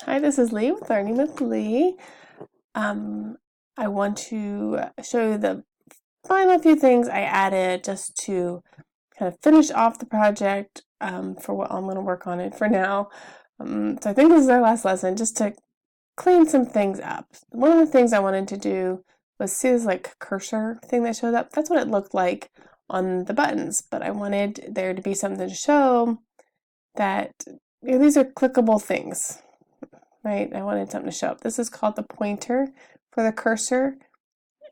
Hi, this is Lee with Learning with Lee. I want to show you the final few things I added just to kind of finish off the project for what I'm going to work on it for now. So I think this is our last lesson, just to clean some things up. One of the things I wanted to do was see this like cursor thing that showed up. That's what it looked like on the buttons, but I wanted there to be something to show that these are clickable things. Right, I wanted something to show up. This is called the pointer for the cursor,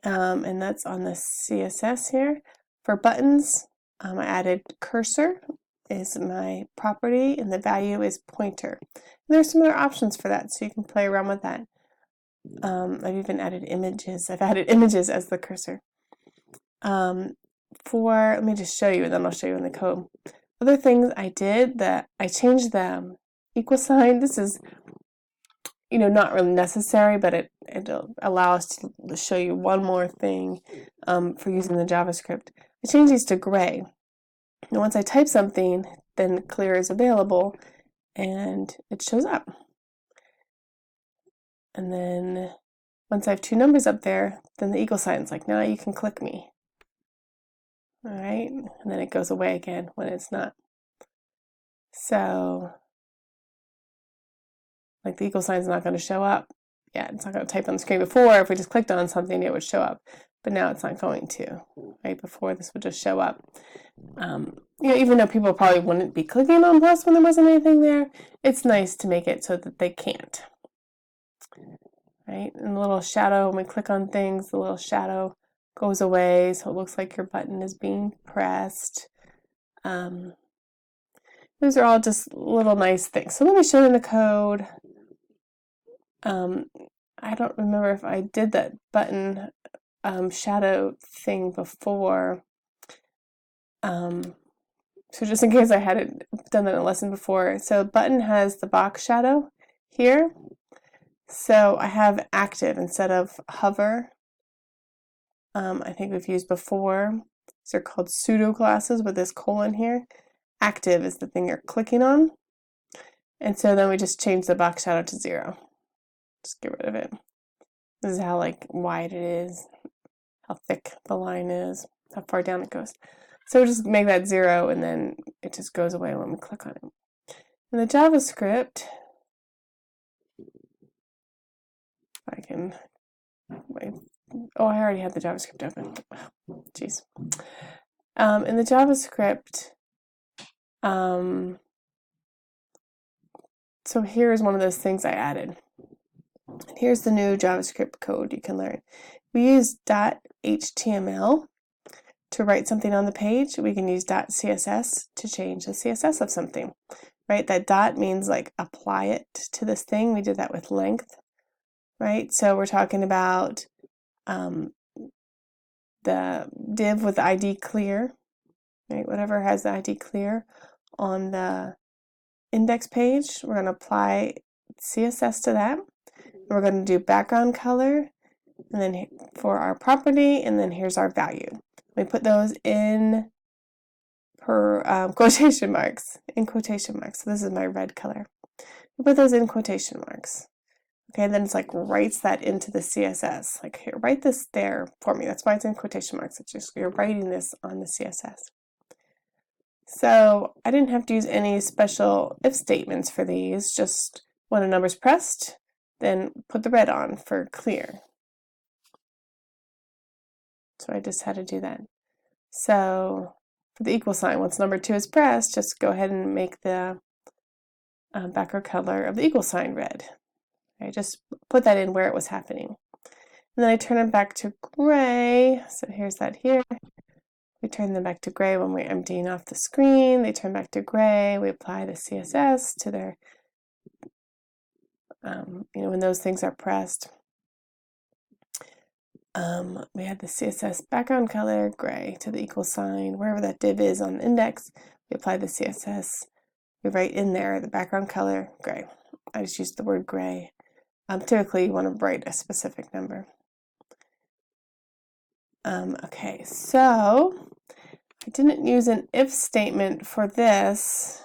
and that's on the CSS here. For buttons, I added cursor is my property, and the value is pointer. And there's some other options for that, so you can play around with that. I've even added images. I've added images as the cursor. Let me just show you, and then I'll show you in the code. Other things I did, that I changed the equal sign. This is not really necessary, but it'll allow us to show you one more thing for using the JavaScript. I changed these to gray. And once I type something, then clear is available and it shows up. And then once I have two numbers up there, then the equal sign's like, now you can click me. All right, and then it goes away again when it's not. So like the equal sign is not going to show up. Yeah, it's not going to type on the screen. Before, if we just clicked on something, it would show up. But now it's not going to. Right before, this would just show up. Even though people probably wouldn't be clicking on plus when there wasn't anything there, it's nice to make it so that they can't. Right, and the little shadow, when we click on things, the little shadow goes away, so it looks like your button is being pressed. Those are all just little nice things. So let me show you the code. I don't remember if I did that button shadow thing before. So just in case I hadn't done that in a lesson before. So button has the box shadow here. So I have active instead of hover. I think we've used before. These are called pseudo classes with this colon here. Active is the thing you're clicking on. And so then we just change the box shadow to 0. Just get rid of it. This is how wide it is, how thick the line is, how far down it goes. So we'll just make that 0 and then it just goes away when we click on it. In the JavaScript, I can wait. Oh, I already had the JavaScript open. Jeez. In the JavaScript, so here's one of those things I added. Here's the new JavaScript code you can learn. We use .html to write something on the page. We can use .css to change the CSS of something. Right? That dot means apply it to this thing. We did that with length. Right? So we're talking about the div with the ID clear. Right? Whatever has the ID clear on the index page, we're going to apply CSS to that. We're going to do background color, and then for our property, and then here's our value. We put those in quotation marks. So this is my red color. We put those in quotation marks. Okay, then it's writes that into the CSS. Here, write this there for me. That's why it's in quotation marks. It's just you're writing this on the CSS. So I didn't have to use any special if statements for these. Just when a number's pressed, then put the red on for clear. So I just had to do that. So for the equal sign, once number 2 is pressed, just go ahead and make the background color of the equal sign red. I just put that in where it was happening. And then I turn it back to gray. So here's that here. We turn them back to gray when we're emptying off the screen. They turn back to gray. We apply the CSS to their, when those things are pressed. We had the CSS background color, gray, to the equal sign. Wherever that div is on the index, we apply the CSS. We write in there the background color, gray. I just used the word gray. Typically, you want to write a specific number. Okay, so I didn't use an if statement for this.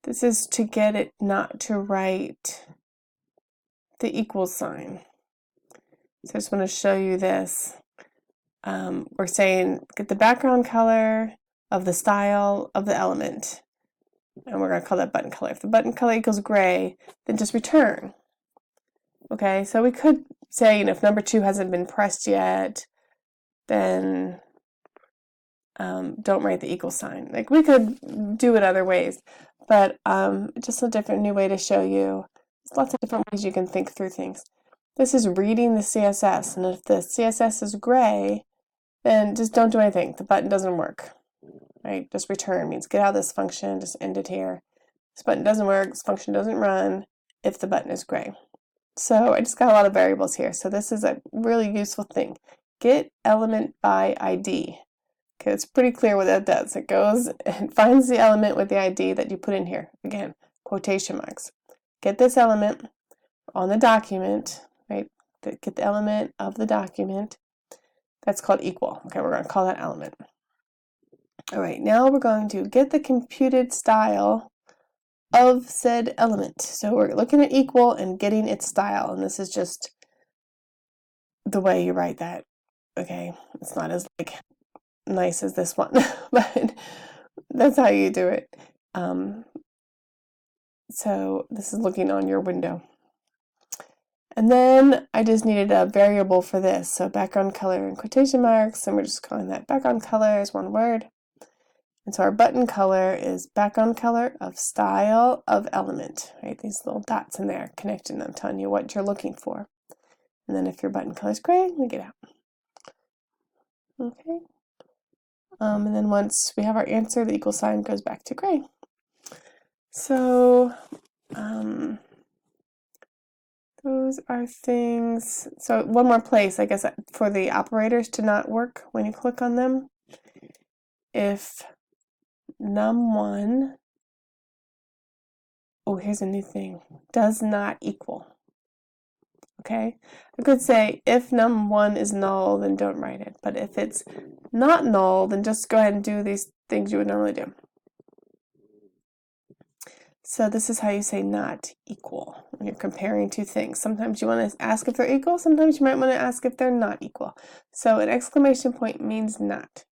This is to get it not to write the equal sign. So I just want to show you this. We're saying get the background color of the style of the element. And we're going to call that button color. If the button color equals gray, then just return. Okay, so we could say, if number 2 hasn't been pressed yet, then don't write the equal sign. Like, we could do it other ways, but just a different new way to show you. There's lots of different ways you can think through things. This is reading the CSS, and if the CSS is gray, then just don't do anything. The button doesn't work, right? Just return means get out of this function, just end it here. This button doesn't work, this function doesn't run if the button is gray. So I just got a lot of variables here. So this is a really useful thing. Get element by ID. Okay, it's pretty clear what that does. It goes and finds the element with the ID that you put in here. Again, quotation marks. Get this element on the document, right? Get the element of the document. That's called equal. Okay, we're going to call that element. All right, now we're going to get the computed style of said element. So we're looking at equal and getting its style, and this is just the way you write that. Okay, it's not as nice as this one, but that's how you do it. So this is looking on your window. And then I just needed a variable for this. So background color in quotation marks, and we're just calling that background color as one word. And so our button color is background color of style of element, right? These little dots in there connecting them, telling you what you're looking for. And then if your button color is gray, we get out. Okay. And then once we have our answer, the equal sign goes back to gray. So those are things. So one more place, I guess, for the operators to not work when you click on them. If num1, oh, here's a new thing, does not equal. Okay, I could say if num1 is null, then don't write it. But if it's not null, then just go ahead and do these things you would normally do. So this is how you say not equal when you're comparing two things. Sometimes you want to ask if they're equal, sometimes you might want to ask if they're not equal. So an exclamation point means not.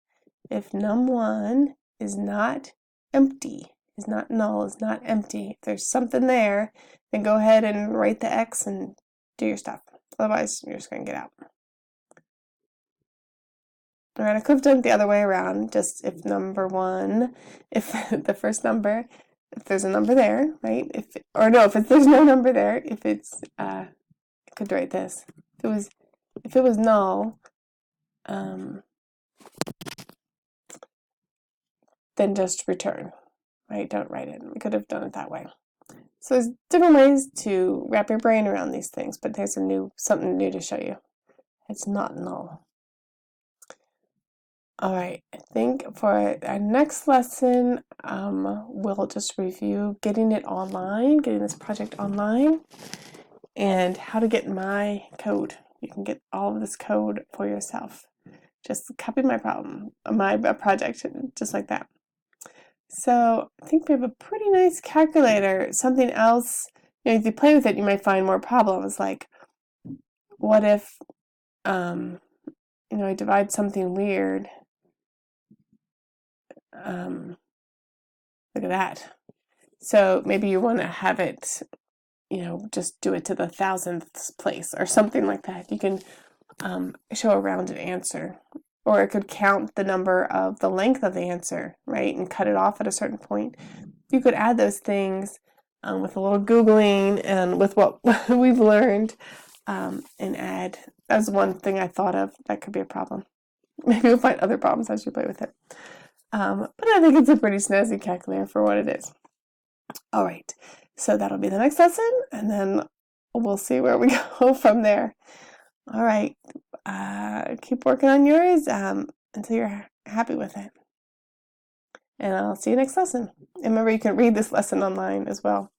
If num1 is not empty, is not null, is not empty, if there's something there, then go ahead and write the X and do your stuff. Otherwise, you're just going to get out. All right, I could have done it the other way around. Just if number1, if the first number, if there's a number there, right? If there's no number there, if it's, I could write this. If it was null, then just return, right? Don't write it. We could have done it that way. So there's different ways to wrap your brain around these things, but there's something new to show you. It's not null. All right, I think for our next lesson, we'll just review getting this project online, and how to get my code. You can get all of this code for yourself. Just copy my project, just like that. So I think we have a pretty nice calculator. Something else, if you play with it, you might find more problems. Like, what if, I divide something weird? Look at that. So maybe you want to have it, just do it to the 1,000th place or something like that. You can show a rounded answer. Or it could count the number of the length of the answer, right, and cut it off at a certain point. You could add those things with a little Googling and with what we've learned, and add. That's one thing I thought of that could be a problem. Maybe you'll find other problems as you play with it. But I think it's a pretty snazzy calculator for what it is. All right, so that'll be the next lesson, and then we'll see where we go from there. All right, keep working on yours until you're happy with it. And I'll see you next lesson. And remember, you can read this lesson online as well.